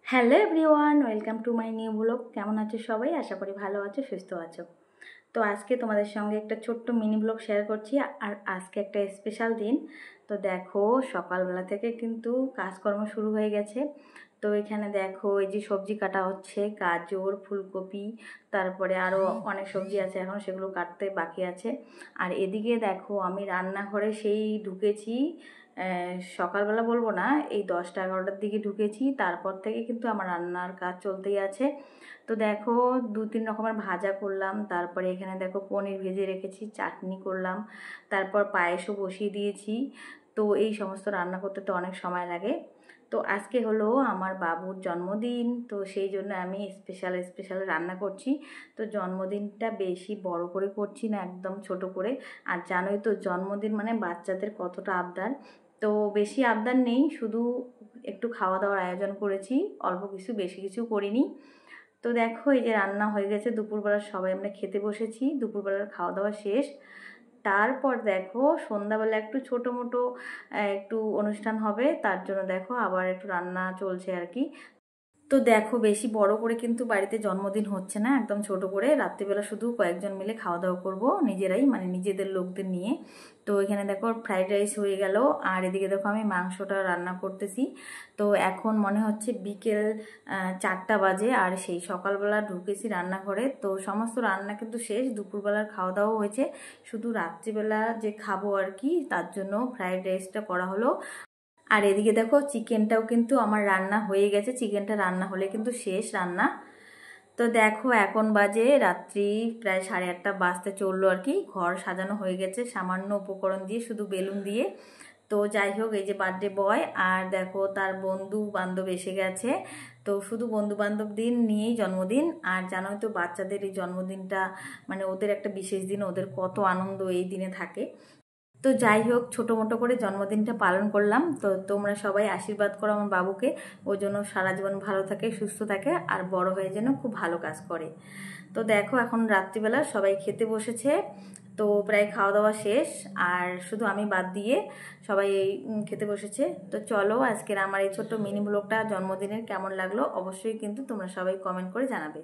Hello everyone, welcome to my new blog. কেমন আছো সবাই? আশা করি ভালো আছো, সুস্থ আছো। তো আজকে তোমাদের সঙ্গে একটা ছোট্ট মিনি ব্লগ শেয়ার করছি। আর আজকে একটা স্পেশাল দিন। তো দেখো, সকালবেলা থেকে কিন্তু কাজকর্ম শুরু হয়ে গেছে। তো এখানে দেখো, এই যে সবজি কাটা হচ্ছে, গাজর, ফুলকপি, তারপরে আরও অনেক সবজি আছে, এখন সেগুলো কাটতে বাকি আছে। আর এদিকে দেখো, আমি রান্নাঘরে সেই ঢুকেছি সকালবেলা বলবো না, এই 10টা-11টার দিকে ঢুকেছি। তারপর থেকে কিন্তু আমার রান্নার কাজ চলতেই আছে। তো দেখো, 2-3 রকমের ভাজা করলাম, তারপরে এখানে দেখো পনির ভেজে রেখেছি, চাটনি করলাম, তারপর পায়েসও বসিয়ে দিয়েছি। তো এই সমস্ত রান্না করতে তো অনেক সময় লাগে। তো আজকে হলো আমার বাবুর জন্মদিন, তো সেই জন্য আমি স্পেশাল রান্না করছি। তো জন্মদিনটা বেশি বড় করে করছি না, একদম ছোট করে। আর জানোই তো, জন্মদিন মানে বাচ্চাদের কতটা আবদার। তো বেশি আবদার নেই, শুধু একটু খাওয়া দাওয়ার আয়োজন করেছি, অল্প কিছু, বেশি কিছু করিনি। তো দেখো, এই যে রান্না হয়ে গেছে, দুপুরবেলা সবাই আমরা খেতে বসেছি, দুপুরবেলার খাওয়া দাওয়া শেষ। তারপর দেখো, সন্ধ্যাবেলা একটু ছোটো মোটো একটু অনুষ্ঠান হবে, তার জন্য দেখো আবার একটু রান্না চলছে আর কি। তো দেখো, বেশি বড় করে কিন্তু বাড়িতে জন্মদিন হচ্ছে না, একদম ছোট করে রাত্রিবেলা শুধু কয়েকজন মিলে খাওয়া দাওয়া করবো, নিজেরাই, মানে নিজেদের লোকদের নিয়ে। তো এখানে দেখো ফ্রাইড রাইস হয়ে গেল, আর এদিকে দেখো আমি মাংসটা রান্না করতেছি। তো এখন মনে হচ্ছে বিকেল 4টা বাজে, আর সেই সকালবেলা ঢুকেছি রান্নাঘরে। তো সমস্ত রান্না কিন্তু শেষ, দুপুরবেলার খাওয়া দাওয়া হয়েছে, শুধু রাত্রিবেলা যে খাবো আর কি, তার জন্য ফ্রাইড রাইসটা করা হলো। আর এদিকে দেখো, চিকেনটাও কিন্তু আমার রান্না হয়ে গেছে, চিকেনটা রান্না হলে কিন্তু শেষ রান্না। তো দেখো, এখন বাজে রাত্রি প্রায় 8:30 বাজতে চললো আর কি। ঘর সাজানো হয়ে গেছে সামান্য উপকরণ দিয়ে, শুধু বেলুন দিয়ে। তো যাই হোক, এই যে বার্থডে বয়, আর দেখো তার বন্ধু বান্ধব এসে গেছে। তো শুধু বন্ধু বান্ধব দিন নিয়েই জন্মদিন। আর জানোই তো, বাচ্চাদের এই জন্মদিনটা মানে ওদের একটা বিশেষ দিন, ওদের কত আনন্দ এই দিনে থাকে। তো যাই হোক, ছোটো মোটো করে জন্মদিনটা পালন করলাম। তো তোমরা সবাই আশীর্বাদ করো আমার বাবুকে, ও যেন সারা জীবন ভালো থাকে, সুস্থ থাকে, আর বড় হয়ে যেন খুব ভালো কাজ করে। তো দেখো, এখন রাত্রিবেলা সবাই খেতে বসেছে। তো প্রায় খাওয়া দাওয়া শেষ, আর শুধু আমি বাদ দিয়ে সবাই খেতে বসেছে। তো চলো, আজকের আমার এই ছোট্ট মিনি ব্লগটা জন্মদিনের কেমন লাগলো অবশ্যই কিন্তু তোমরা সবাই কমেন্ট করে জানাবে।